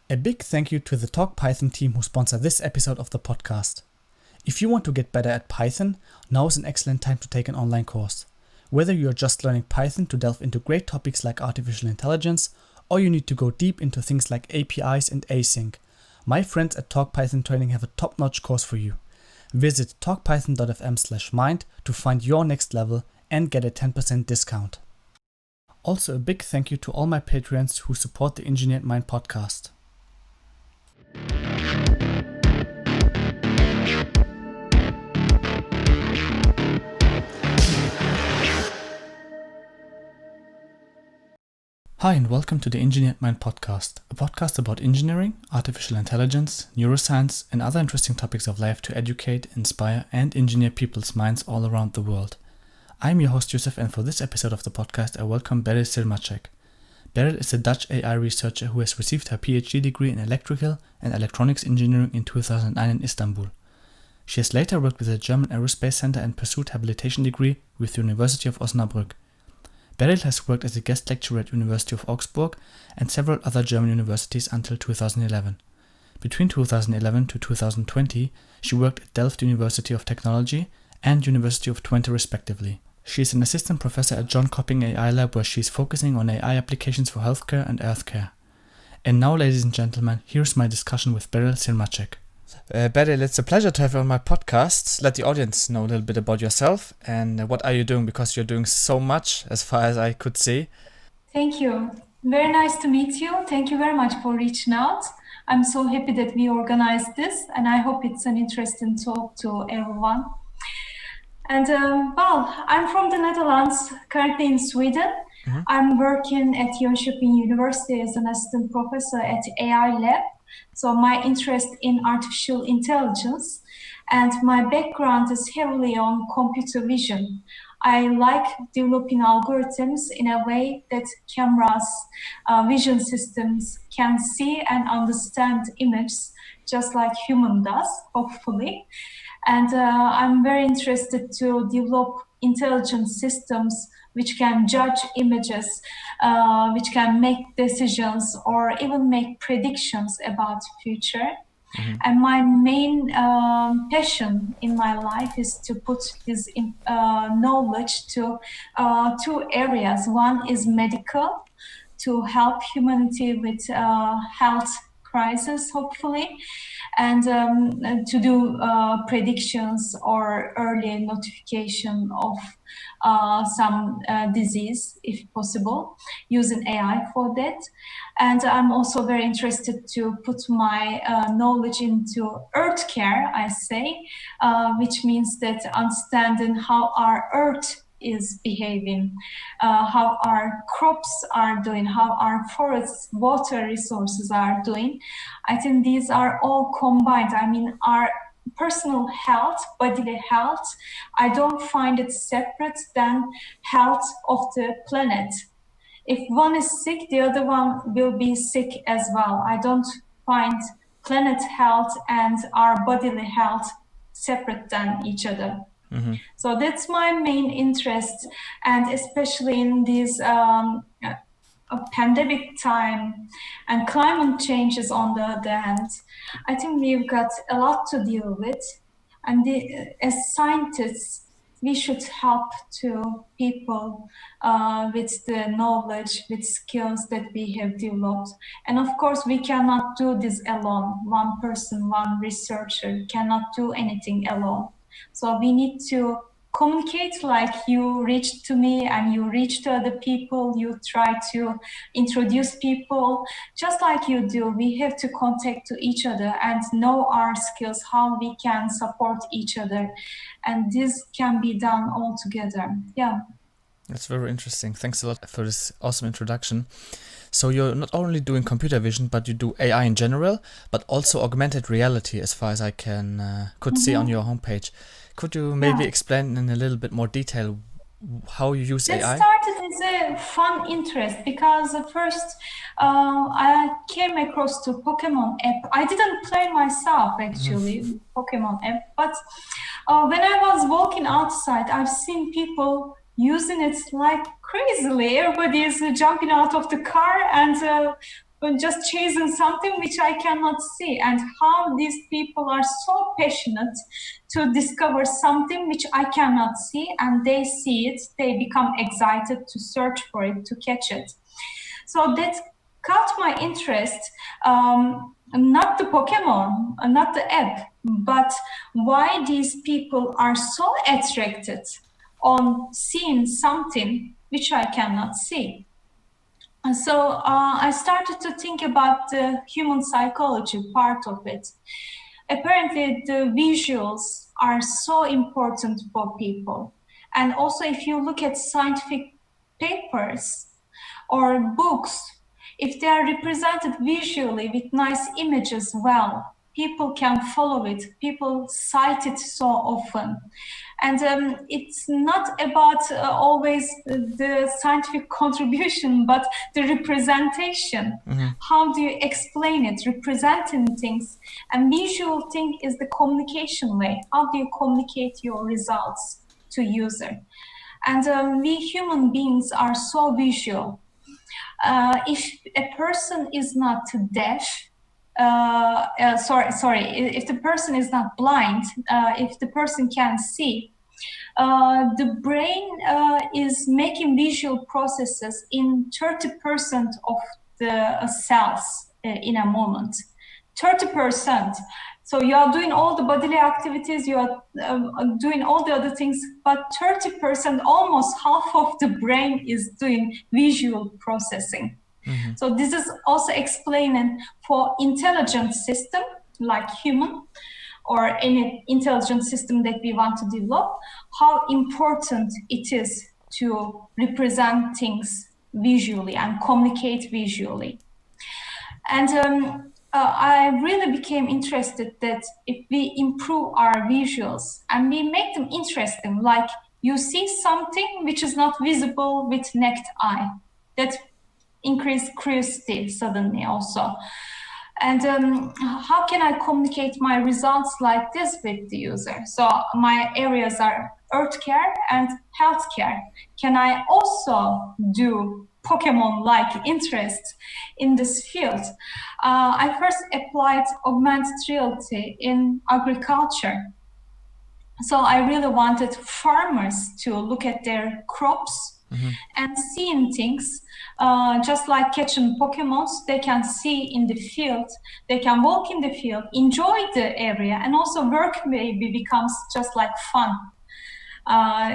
A big thank you to the Talk Python team who sponsor this episode of the podcast. If you want to get better at Python, now is an excellent time to take an online course. Whether you are just learning Python to delve into great topics like artificial intelligence, or you need to go deep into things like APIs and async, my friends at Talk Python Training have a top-notch course for you. Visit talkpython.fm/mind to find your next level and get a 10% discount. Also a big thank you to all my Patreons who support the Engineered Mind podcast. Hi and welcome to the Engineered Mind podcast, a podcast about engineering, artificial intelligence, neuroscience and other interesting topics of life to educate, inspire and engineer people's minds all around the world. I'm your host Yusuf, and for this episode of the podcast I welcome Beril Sirmacek. Beril is a Dutch AI researcher who has received her Ph.D. degree in electrical and electronics engineering in 2009 in Istanbul. She has later worked with the German Aerospace Center and pursued habilitation degree with the University of Osnabrueck. Beril has worked as a guest lecturer at University of Augsburg and several other German universities until 2011. Between 2011 to 2020, she worked at Delft University of Technology and University of Twente respectively. She is an assistant professor at Jonkoping AI Lab where she is focusing on AI applications for healthcare and earthcare. And now, ladies and gentlemen, here's my discussion with Beril Sirmacek. Beril, it's a pleasure to have you on my podcast. Let the audience know a little bit about yourself and what are you doing, because you're doing so much as far as I could see. Thank you. Very nice to meet you. Thank you very much for reaching out. I'm so happy that we organized this and I hope it's an interesting talk to everyone. And I'm from the Netherlands, currently in Sweden. Mm-hmm. I'm working at Jonkoping University as an assistant professor at AI Lab. So my interest in artificial intelligence and my background is heavily on computer vision. I like developing algorithms in a way that cameras, vision systems can see and understand images just like human does, hopefully. And I'm very interested to develop intelligent systems which can judge images, which can make decisions or even make predictions about future. Mm-hmm. And my main passion in my life is to put this knowledge to two areas. One is medical, to help humanity with health crisis, hopefully, and to do predictions or early notification of some disease, if possible, using AI for that. And I'm also very interested to put my knowledge into earth care, I say, which means that understanding how our earth is behaving, how our crops are doing, how our forests, water resources are doing. I think these are all combined. I mean, our personal health, bodily health, I don't find it separate than health of the planet. If one is sick, the other one will be sick as well. I don't find planet health and our bodily health separate than each other. Mm-hmm. So that's my main interest, and especially in this pandemic time and climate changes on the other hand, I think we've got a lot to deal with, and as scientists, we should help to people with the knowledge, with skills that we have developed. And of course, we cannot do this alone. One person, one researcher cannot do anything alone. So we need to communicate, like you reached to me and you reach to other people, you try to introduce people, just like you do. We have to contact to each other and know our skills, how we can support each other. And this can be done all together. Yeah. That's very interesting. Thanks a lot for this awesome introduction. So you're not only doing computer vision, but you do AI in general, but also augmented reality, as far as I could see on your homepage. Could you maybe explain in a little bit more detail how you use AI? It started as a fun interest because first I came across to Pokemon app. I didn't play myself actually, Pokemon app, but when I was walking outside, I've seen people using it like crazily. Everybody is jumping out of the car and just chasing something which I cannot see, and how these people are so passionate to discover something which I cannot see, and they see it, they become excited to search for it, to catch it. So that caught my interest, not the Pokemon, not the app, but why these people are so attracted on seeing something which I cannot see. And so I started to think about the human psychology part of it. Apparently, the visuals are so important for people. And also, if you look at scientific papers or books, if they are represented visually with nice images, well, people can follow it. People cite it so often. And it's not about always the scientific contribution, but the representation. Mm-hmm. How do you explain it? Representing things. And visual thing is the communication way. How do you communicate your results to user? And we human beings are so visual. If a person is not deaf, if the person is not blind, if the person can see, the brain is making visual processes in 30% of the cells in a moment. 30%. So you are doing all the bodily activities, you are doing all the other things, but 30%, almost half of the brain is doing visual processing. Mm-hmm. So this is also explaining for intelligent system like human or any intelligent system that we want to develop, how important it is to represent things visually and communicate visually. And I really became interested that if we improve our visuals and we make them interesting, like you see something which is not visible with naked eye, that increased curiosity suddenly also. And how can I communicate my results like this with the user? So my areas are earth care and healthcare. Can I also do Pokemon-like interest in this field? I first applied augmented reality in agriculture. So I really wanted farmers to look at their crops and seeing things, just like catching Pokemons. They can see in the field, they can walk in the field, enjoy the area, and also work maybe becomes just like fun.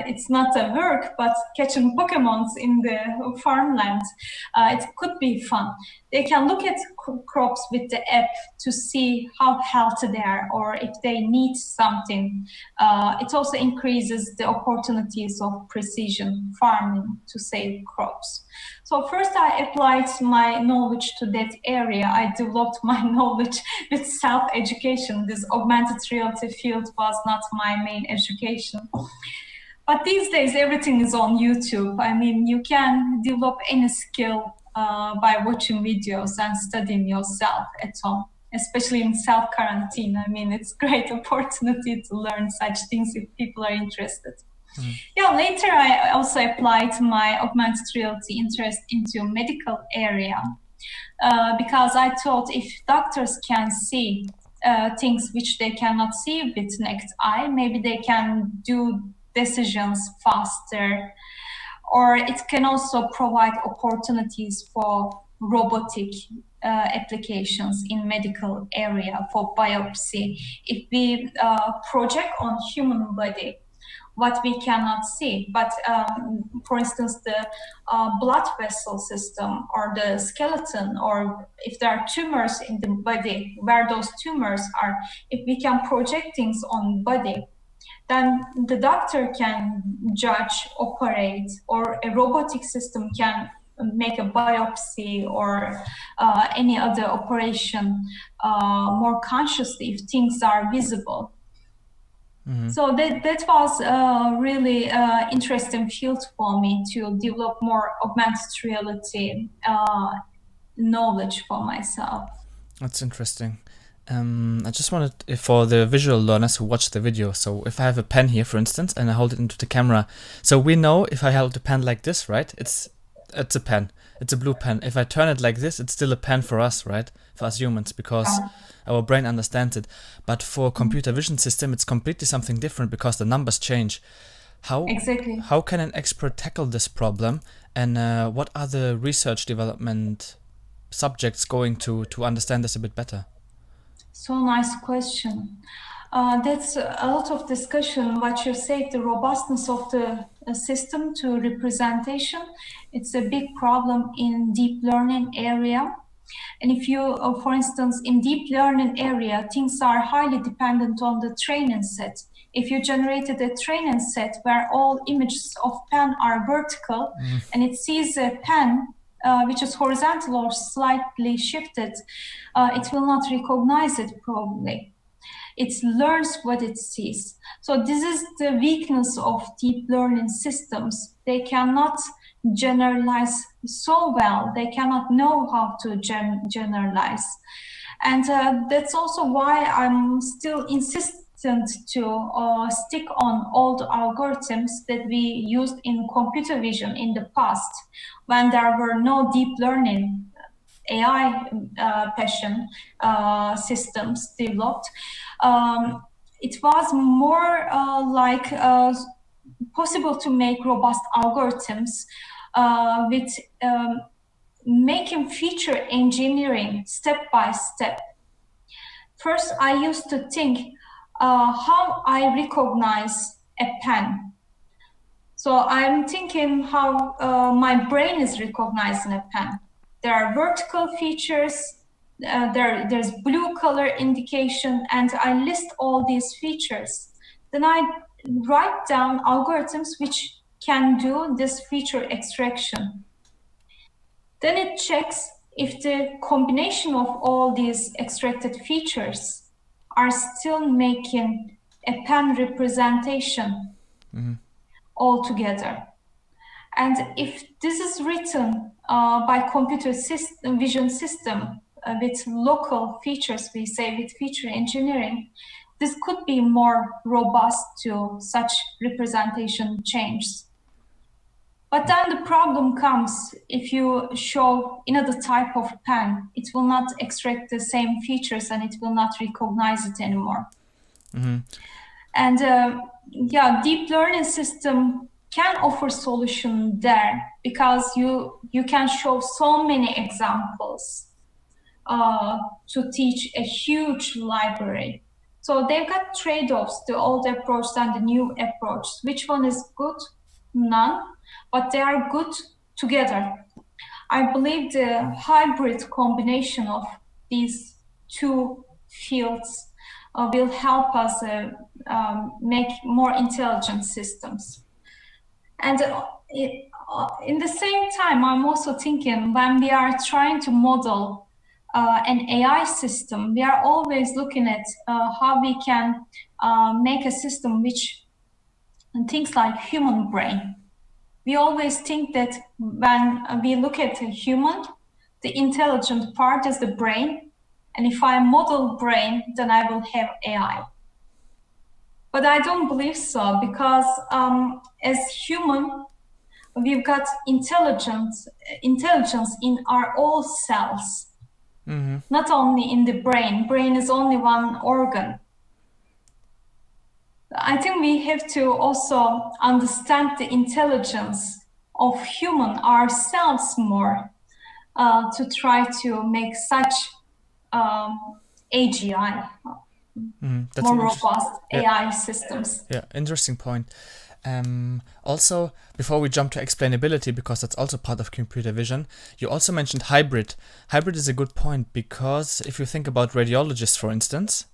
It's not a work, but catching Pokemons in the farmland, it could be fun. They can look at crops with the app to see how healthy they are or if they need something. It also increases the opportunities of precision farming to save crops. So first I applied my knowledge to that area. I developed my knowledge with self-education. This augmented reality field was not my main education. But these days, everything is on YouTube. I mean, you can develop any skill by watching videos and studying yourself at home, especially in self-quarantine. I mean, it's a great opportunity to learn such things if people are interested. Yeah, later I also applied my augmented reality interest into medical area because I thought if doctors can see things which they cannot see with naked eye, maybe they can do decisions faster, or it can also provide opportunities for robotic applications in medical area for biopsy. If we project on human body what we cannot see, but for instance, the blood vessel system or the skeleton, or if there are tumors in the body, where those tumors are, if we can project things on body, then the doctor can judge, operate, or a robotic system can make a biopsy or any other operation more consciously if things are visible. Mm-hmm. So that was a really interesting field for me to develop more augmented reality knowledge for myself. That's interesting. I just wanted, for the visual learners who watch the video, so if I have a pen here, for instance, and I hold it into the camera, so we know if I hold the pen like this, right, it's it's a pen. It's a blue pen. If I turn it like this, it's still a pen for us, right? For us humans, because our brain understands it. But for computer vision system, it's completely something different because the numbers change. Exactly. How can an expert tackle this problem? And what are the research development subjects going to understand this a bit better? So nice question. That's a lot of discussion. What you say, the robustness of the system to representation, it's a big problem in deep learning area. And if you, for instance, in deep learning area, things are highly dependent on the training set. If you generated a training set where all images of pen are vertical and it sees a pen which is horizontal or slightly shifted, it will not recognize it probably. It learns what it sees. So this is the weakness of deep learning systems. They cannot generalize so well. They cannot know how to generalize. And that's also why I'm still insistent to stick on old algorithms that we used in computer vision in the past, when there were no deep learning AI passion systems developed. It was more possible to make robust algorithms with making feature engineering step by step. First, I used to think how I recognize a pen. So I'm thinking how my brain is recognizing a pen. There are vertical features, there's blue color indication, and I list all these features. Then I write down algorithms which can do this feature extraction. Then it checks if the combination of all these extracted features are still making a pen representation altogether. And if this is written by computer vision system with local features, we say with feature engineering, this could be more robust to such representation changes. But then the problem comes if you show another type of pen, it will not extract the same features and it will not recognize it anymore. And deep learning system can offer solution there because you can show so many examples to teach a huge library. So they've got trade-offs, the old approach and the new approach. Which one is good? None, but they are good together. I believe the hybrid combination of these two fields will help us make more intelligent systems. And in the same time, I'm also thinking when we are trying to model an AI system, we are always looking at how we can make a system which thinks like human brain. We always think that when we look at a human, the intelligent part is the brain. And if I model brain, then I will have AI. But I don't believe so, because as human, we've got intelligence in our all cells, not only in the brain. Brain is only one organ. I think we have to also understand the intelligence of human ourselves more to try to make such AGI, more robust AI systems. Yeah, interesting point. Also, before we jump to explainability, because that's also part of computer vision, you also mentioned hybrid. Hybrid is a good point, because if you think about radiologists, for instance,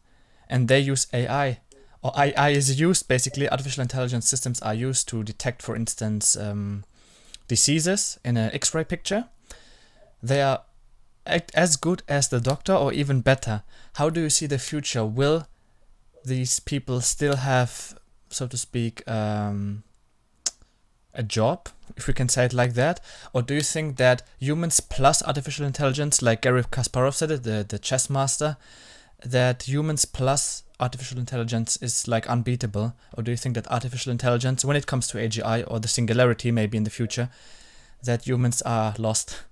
and they use AI, or AI is used, basically, artificial intelligence systems are used to detect, for instance, diseases in an X-ray picture. They are as good as the doctor or even better. How do you see the future? Will these people still have, so to speak, a job, if we can say it like that? Or do you think that humans plus artificial intelligence, like Garry Kasparov said it, the chess master, that humans plus artificial intelligence is like unbeatable? Or do you think that artificial intelligence, when it comes to AGI or the singularity maybe in the future, that humans are lost?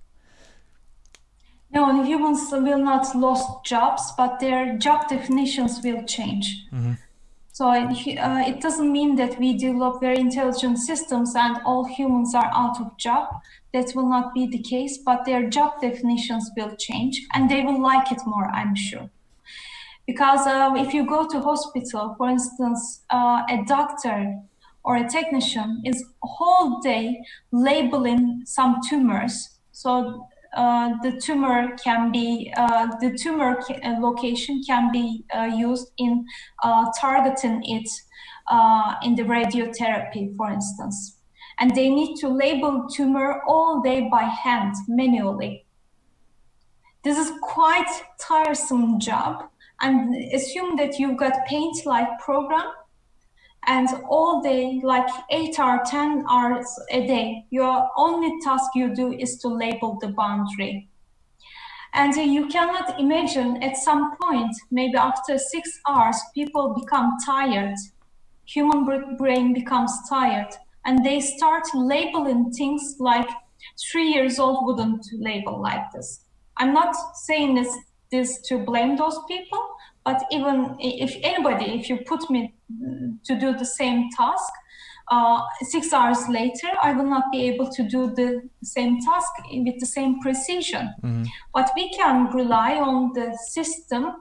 No, humans will not lose jobs, but their job definitions will change. So it doesn't mean that we develop very intelligent systems and all humans are out of job. That will not be the case, but their job definitions will change and they will like it more, I'm sure. Because if you go to hospital, for instance, a doctor or a technician is whole day labeling some tumors. So the tumor can be, location can be used in targeting it in the radiotherapy, for instance. And they need to label tumor all day by hand, manually. This is quite tiresome job. And assume that you've got paint-like program and all day, like 8 or 10 hours a day, your only task you do is to label the boundary. And you cannot imagine at some point, maybe after 6 hours, people become tired. Human brain becomes tired and they start labeling things like 3 years old wouldn't label like this. I'm not saying this to blame those people, but even if anybody, if you put me to do the same task, 6 hours later, I will not be able to do the same task with the same precision. But we can rely on the system.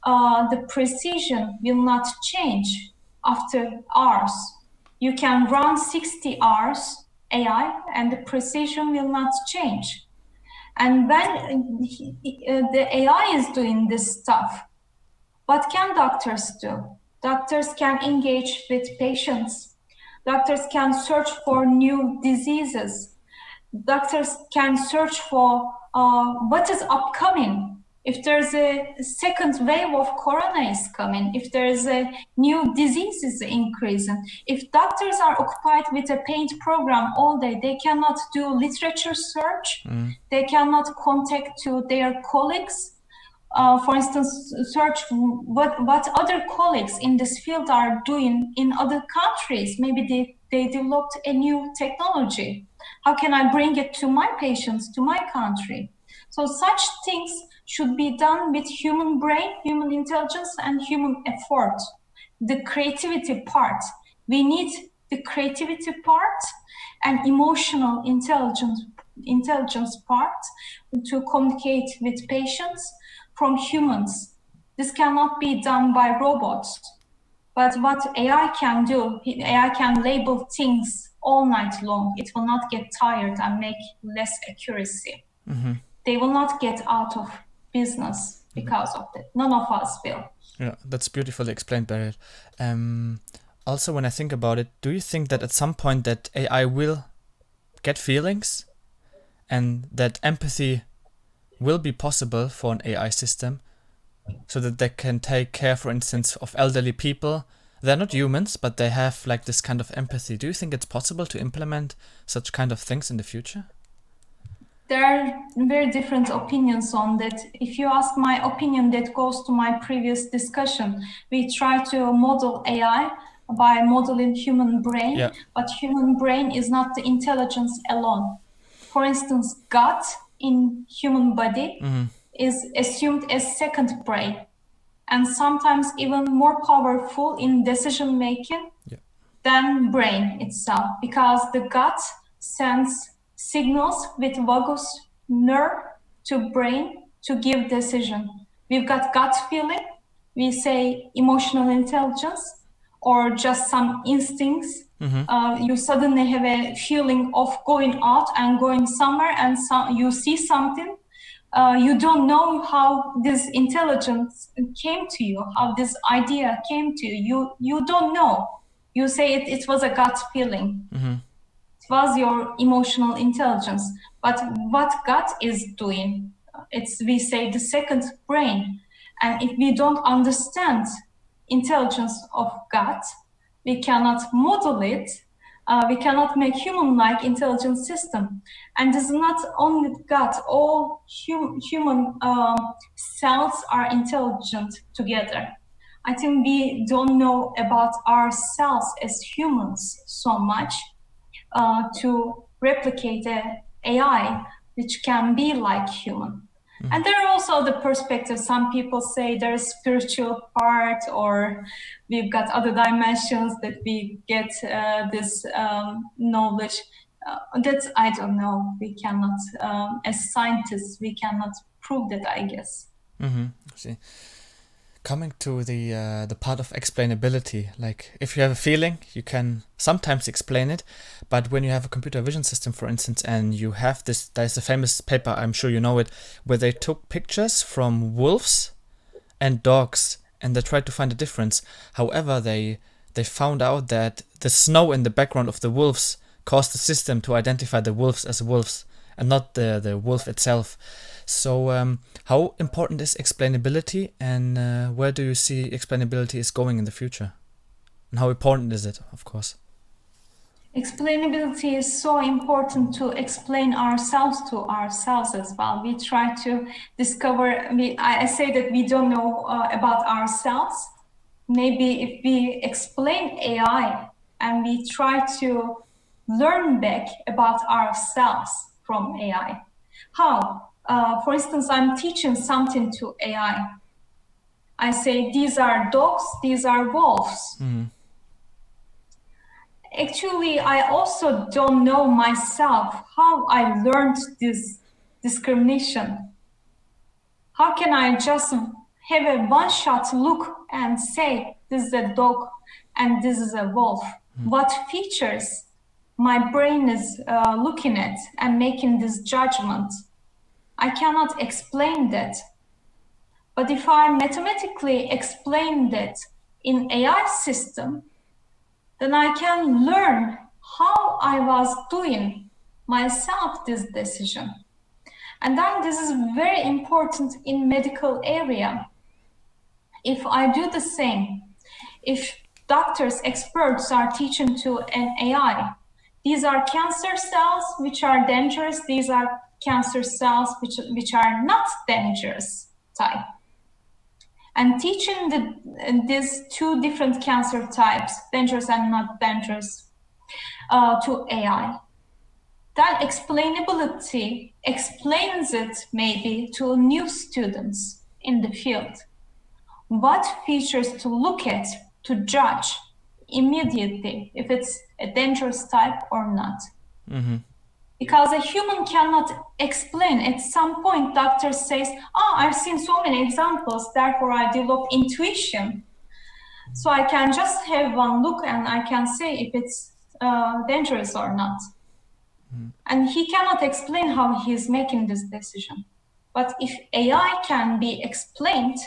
The precision will not change after hours. You can run 60 hours AI and the precision will not change. And when the AI is doing this stuff, what can doctors do? Doctors can engage with patients. Doctors can search for new diseases. Doctors can search for what is upcoming. If there's a second wave of corona is coming, if there's a new disease is increasing, if doctors are occupied with a paint program all day, they cannot do literature search, they cannot contact to their colleagues. For instance, search what other colleagues in this field are doing in other countries. Maybe they developed a new technology. How can I bring it to my patients, to my country? So such things should be done with human brain, human intelligence, and human effort. The creativity part. We need the creativity part and emotional intelligence part to communicate with patients from humans. This cannot be done by robots. But what AI can do, AI can label things all night long. It will not get tired and make less accuracy. They will not get out of business because of it. None of us will. Yeah, that's beautifully explained, Beril. Also, when I think about it, do you think that at some point that AI will get feelings and that empathy will be possible for an AI system so that they can take care, for instance, of elderly people? They're not humans, but they have like this kind of empathy. Do you think it's possible to implement such kind of things in the future? There are very different opinions on that. If you ask my opinion, that goes to my previous discussion. We try to model AI by modeling human brain, but human brain is not the intelligence alone. For instance, gut in human body is assumed as second brain and sometimes even more powerful in decision making than brain itself, because the gut sends signals with vagus nerve to brain to give decision. We've got gut feeling, we say emotional intelligence, or just some instincts. You suddenly have a feeling of going out and going somewhere and you see something. You don't know how this intelligence came to you, how this idea came to you. You don't know. You say it was a gut feeling. It was your emotional intelligence. But what gut is doing, we say the second brain. And if we don't understand intelligence of gut, we cannot model it. We cannot make human-like intelligent system. And this is not only gut, all human cells are intelligent together. I think we don't know about ourselves as humans so much to replicate a AI, which can be like human. And there are also the perspectives. Some people say there's spiritual part, or we've got other dimensions that we get this knowledge. That's, I don't know. We cannot, as scientists, we cannot prove that, I guess. See. Coming to the part of explainability, like if you have a feeling, you can sometimes explain it, but when you have a computer vision system, for instance, and you have this, there's a famous paper, I'm sure you know it, where they took pictures from wolves and dogs and they tried to find a difference. However, they found out that the snow in the background of the wolves caused the system to identify the wolves as wolves and not the wolf itself. So how important is explainability, and where do you see explainability is going in the future? And how important is it, of course? Explainability is so important to explain ourselves to ourselves as well. We try to discover, I say that we don't know about ourselves. Maybe if we explain AI and we try to learn back about ourselves from AI. How? For instance, I'm teaching something to AI. I say, these are dogs, these are wolves. Actually, I also don't know myself how I learned this discrimination. How can I just have a one-shot look and say, this is a dog and this is a wolf? What features my brain is looking at and making this judgment? I cannot explain that. But if I mathematically explain that in AI system, then I can learn how I was doing myself this decision. And then this is very important in medical area. If I do the same, if doctors, experts are teaching to an AI, these are cancer cells which are dangerous, these are cancer cells which are not dangerous type. And teaching these two different cancer types, dangerous and not dangerous, to AI. That explainability explains it maybe to new students in the field. What features to look at to judge immediately if it's a dangerous type or not. Because a human cannot explain. At some point, doctor says, I've seen so many examples, therefore I develop intuition. So I can just have one look and I can say if it's dangerous or not. And he cannot explain how he's making this decision. But if AI can be explained,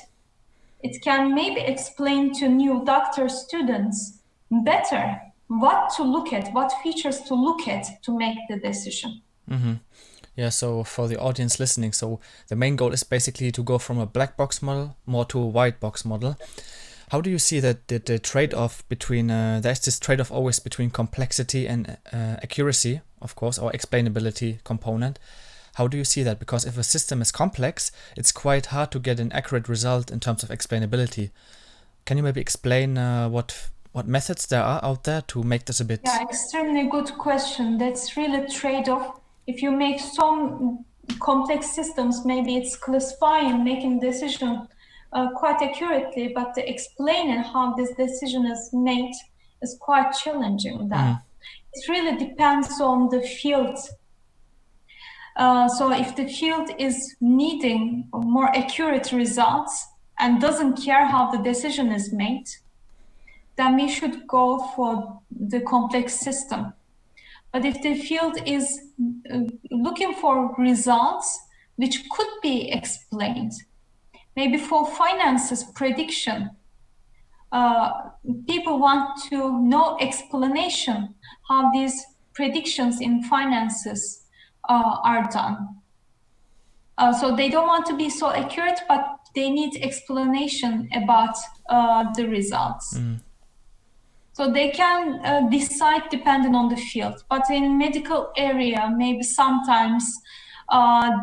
it can maybe explain to new doctor students better what to look at, what features to look at to make the decision. Yeah, so for the audience listening, so the main goal is basically to go from a black box model more to a white box model. How do you see that the trade-off between, there's this trade-off always between complexity and accuracy, of course, or explainability component. How do you see that? Because if a system is complex, it's quite hard to get an accurate result in terms of explainability. Can you maybe explain what methods there are out there to make this a bit... Yeah, extremely good question. That's really a trade-off. If you make some complex systems, maybe it's classifying, making decision quite accurately, but the explaining how this decision is made is quite challenging. That it really depends on the field. So if the field is needing more accurate results and doesn't care how the decision is made, then we should go for the complex system. But if the field is looking for results which could be explained, maybe for finances prediction, people want to know explanation how these predictions in finances are done. So they don't want to be so accurate, but they need explanation about the results. So they can decide depending on the field. But in medical area, maybe sometimes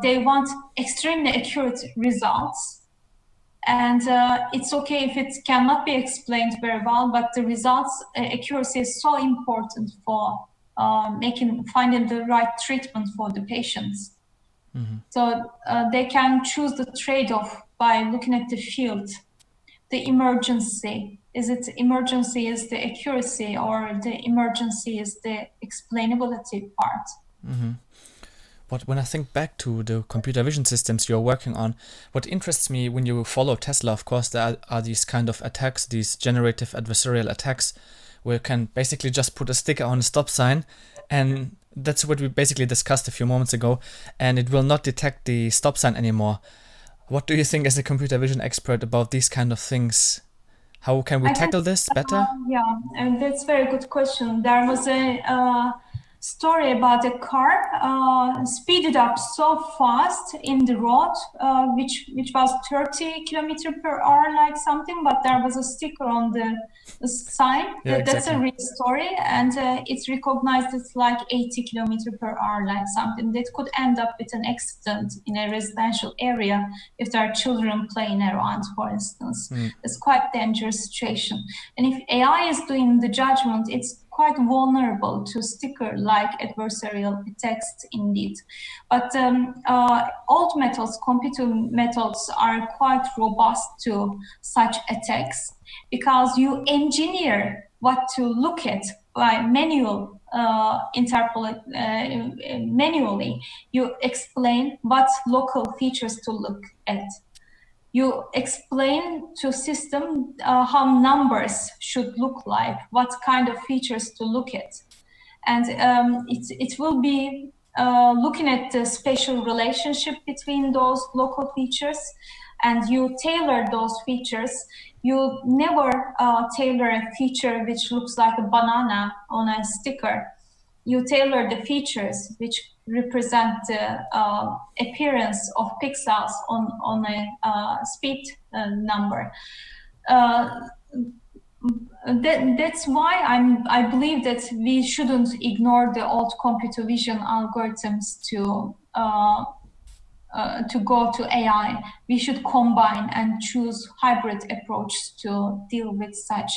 they want extremely accurate results. And it's okay if it cannot be explained very well, but the results accuracy is so important for finding the right treatment for the patients. So they can choose the trade-off by looking at the field, the emergency. Is it emergency is the accuracy, or the emergency is the explainability part? But when I think back to the computer vision systems you're working on, what interests me when you follow Tesla, of course, there are these kind of attacks, these generative adversarial attacks, where you can basically just put a sticker on a stop sign, and that's what we basically discussed a few moments ago, and it will not detect the stop sign anymore. What do you think as a computer vision expert about these kind of things? How can we tackle this better? Yeah, and that's a very good question. There was a story about a car speeded up so fast in the road, which was 30 kilometers per hour, like something, but there was a sticker on the sign. Yeah, That's a exactly. real story, and it's recognized as like 80 kilometers per hour, like something that could end up with an accident in a residential area if there are children playing around, for instance. It's quite dangerous situation. And if AI is doing the judgment, it's quite vulnerable to sticker-like adversarial attacks indeed. But old methods, computer methods, are quite robust to such attacks because you engineer what to look at by manually. You explain what local features to look at. You explain to system how numbers should look like, what kind of features to look at. And it will be looking at the spatial relationship between those local features, and you tailor those features. You never tailor a feature which looks like a banana on a sticker. You tailor the features which represent the appearance of pixels on a speed number. That's why I believe that we shouldn't ignore the old computer vision algorithms to go to AI. We should combine and choose hybrid approach to deal with such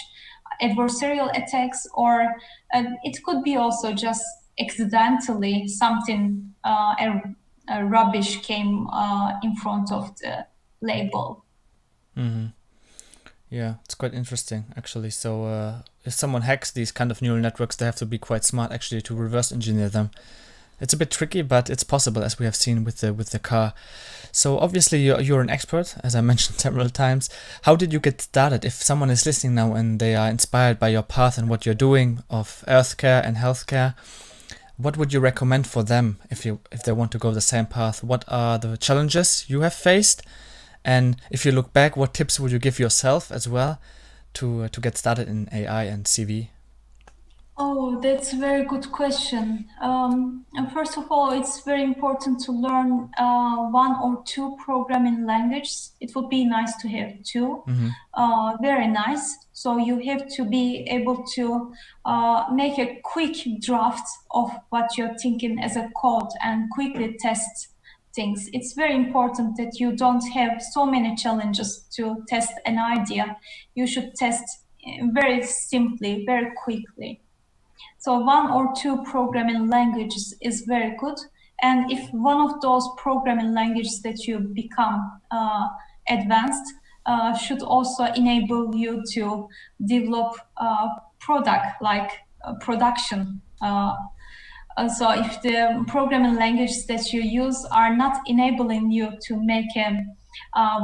adversarial attacks, or it could be also just accidentally something, a rubbish came in front of the label. Yeah, it's quite interesting actually. So if someone hacks these kind of neural networks, they have to be quite smart actually to reverse engineer them. It's a bit tricky, but it's possible, as we have seen with the car. So obviously you're an expert, as I mentioned several times. How did you get started? If someone is listening now and they are inspired by your path and what you're doing of earthcare and healthcare, what would you recommend for them if they want to go the same path? What are the challenges you have faced? And if you look back, what tips would you give yourself as well to get started in AI and CV? Oh, that's a very good question. And first of all, it's very important to learn one or two programming languages. It would be nice to have two. Very nice. So you have to be able to make a quick draft of what you're thinking as a code and quickly test things. It's very important that you don't have so many challenges to test an idea. You should test very simply, very quickly. So one or two programming languages is very good. And if one of those programming languages that you become advanced should also enable you to develop product like production. So if the programming languages that you use are not enabling you to make a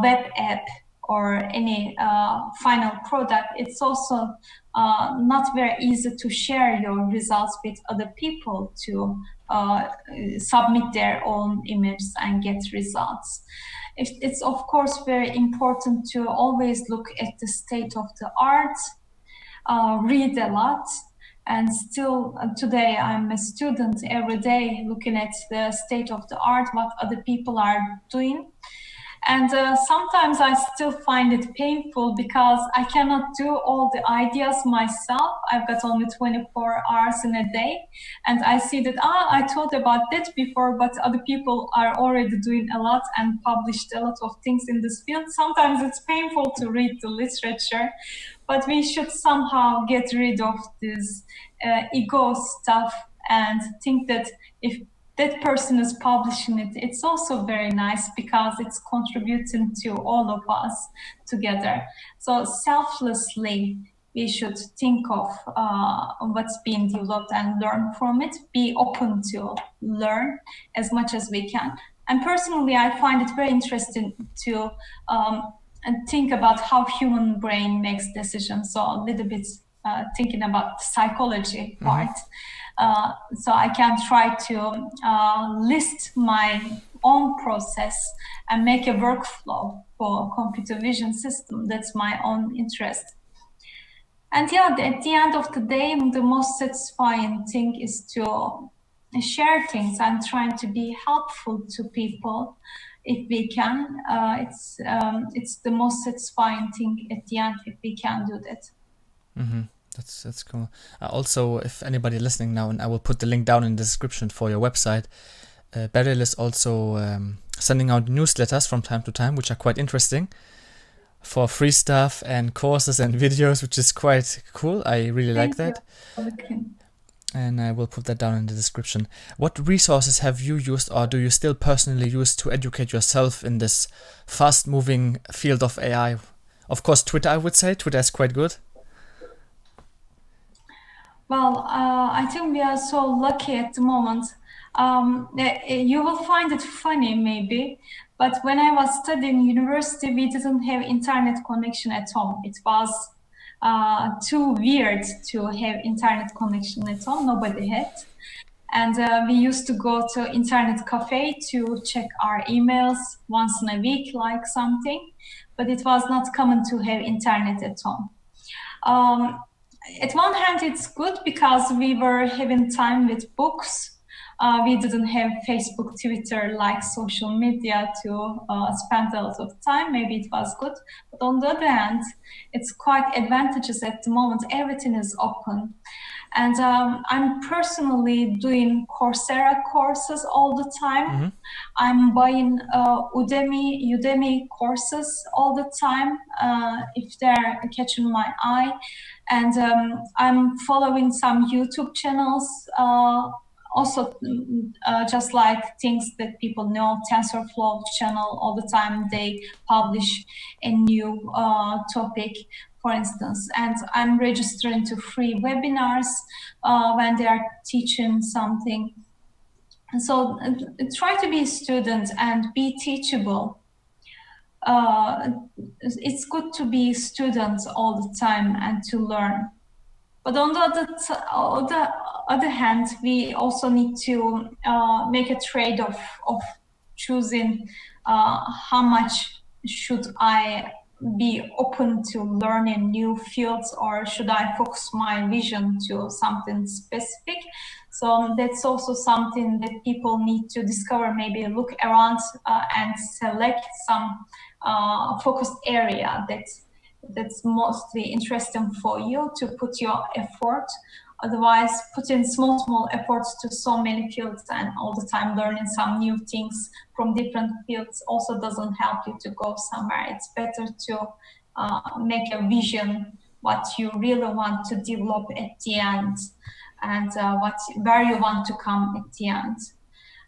web app or any final product, it's also not very easy to share your results with other people to submit their own images and get results. It's of course very important to always look at the state of the art, read a lot. And still today I'm a student every day looking at the state of the art, what other people are doing. And sometimes I still find it painful because I cannot do all the ideas myself. I've got only 24 hours in a day. And I see that, I thought about that before, but other people are already doing a lot and published a lot of things in this field. Sometimes it's painful to read the literature, but we should somehow get rid of this ego stuff and think that if that person is publishing it, it's also very nice because it's contributing to all of us together. So selflessly, we should think of what's being developed and learn from it, be open to learn as much as we can. And personally, I find it very interesting to think about how human brain makes decisions. So a little bit thinking about the psychology part. So I can try to list my own process and make a workflow for computer vision system. That's my own interest. And yeah, at the end of the day, the most satisfying thing is to share things and trying to be helpful to people if we can. It's the most satisfying thing at the end if we can do that. That's cool. Also, if anybody listening now, and I will put the link down in the description for your website, Beril is also sending out newsletters from time to time, which are quite interesting, for free stuff and courses and videos, which is quite cool. I really like that. And I will put that down in the description. What resources have you used, or do you still personally use, to educate yourself in this fast-moving field of AI? Of course, Twitter, I would say. Twitter is quite good. Well, I think we are so lucky at the moment. You will find it funny, maybe, but when I was studying university, we didn't have internet connection at home. It was too weird to have internet connection at home. Nobody had. And we used to go to internet cafe to check our emails once in a week, like something, but it was not common to have internet at home. At one hand, it's good because we were having time with books. We didn't have Facebook, Twitter, like social media to spend a lot of time. Maybe it was good. But on the other hand, it's quite advantageous at the moment. Everything is open. And I'm personally doing Coursera courses all the time. I'm buying Udemy courses all the time if they're catching my eye. And I'm following some YouTube channels, also just like things that people know, TensorFlow channel, all the time they publish a new topic, for instance. And I'm registering to free webinars when they are teaching something. And so try to be a student and be teachable. It's good to be students all the time and to learn. But on the other hand, we also need to make a trade-off of choosing how much should I be open to learning new fields, or should I focus my vision to something specific? So that's also something that people need to discover, maybe look around and select some focused area that's mostly interesting for you to put your effort. Otherwise, putting small efforts to so many fields and all the time learning some new things from different fields also doesn't help you to go somewhere. It's better to make a vision, what you really want to develop at the end, and where you want to come at the end.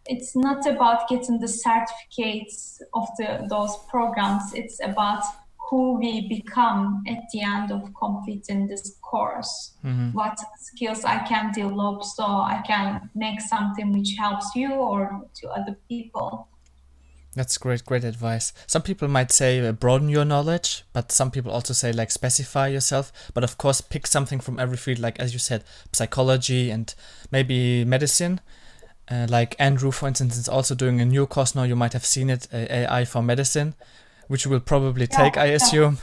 It's not about getting the certificates of those programs. It's about who we become at the end of completing this course. What skills I can develop so I can make something which helps you or to other people. That's great advice. Some people might say broaden your knowledge, but some people also say like specify yourself. But of course, pick something from every field, like as you said, psychology and maybe medicine. Like Andrew, for instance, is also doing a new course now. You might have seen it, AI for medicine, which you will probably take, I assume.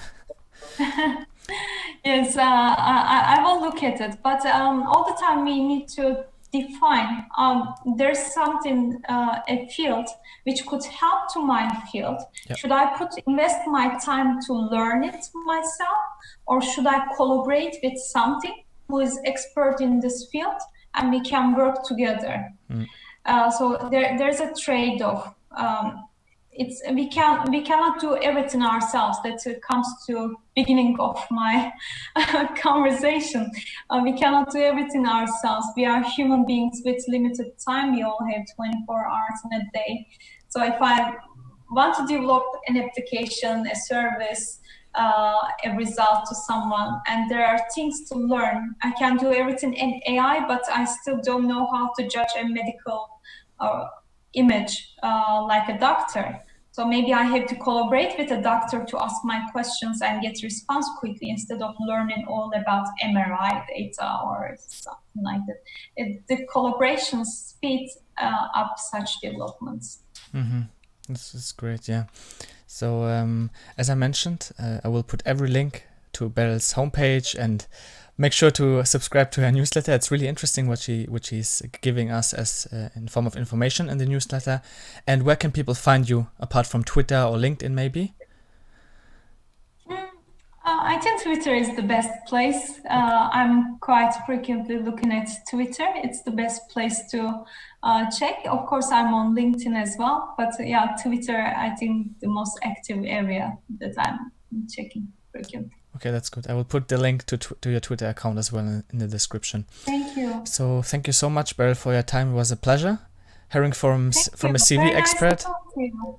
Yes, I will look at it. But all the time we need to define. There's something, a field which could help to my field. Yep. Should I invest my time to learn it myself, or should I collaborate with something who is expert in this field and we can work together? So there's a trade-off. we cannot do everything ourselves. That comes to beginning of my conversation. We cannot do everything ourselves. We are human beings with limited time. We all have 24 hours in a day. So if I want to develop an application, a service, a result to someone, and there are things to learn, I can do everything in AI, but I still don't know how to judge a medical image like a doctor. So maybe I have to collaborate with a doctor to ask my questions and get response quickly instead of learning all about MRI data or something like that. The collaboration speeds up such developments. This is great, yeah. So as I mentioned, I will put every link to Beril's homepage, and make sure to subscribe to her newsletter. It's really interesting what she's giving us as in form of information in the newsletter. And where can people find you apart from Twitter or LinkedIn maybe? I think Twitter is the best place. I'm quite frequently looking at Twitter. It's the best place to check. Of course, I'm on LinkedIn as well. But yeah, Twitter, I think the most active area that I'm checking frequently. Okay, that's good. I will put the link to your Twitter account as well in the description. Thank you. So thank you so much, Beril, for your time. It was a pleasure hearing from a CV Very expert. Nice to talk to you.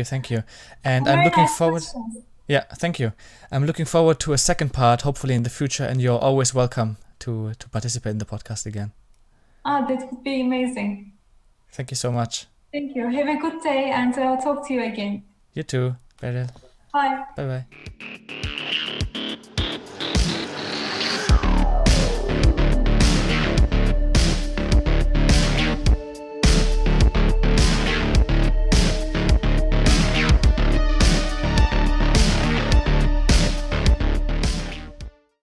Thank you. And I'm looking forward. Questions. Yeah, thank you. I'm looking forward to a second part, hopefully in the future, and you're always welcome to participate in the podcast again. That would be amazing. Thank you so much. Thank you. Have a good day, and talk to you again. You too, Beril. Bye. Bye-bye.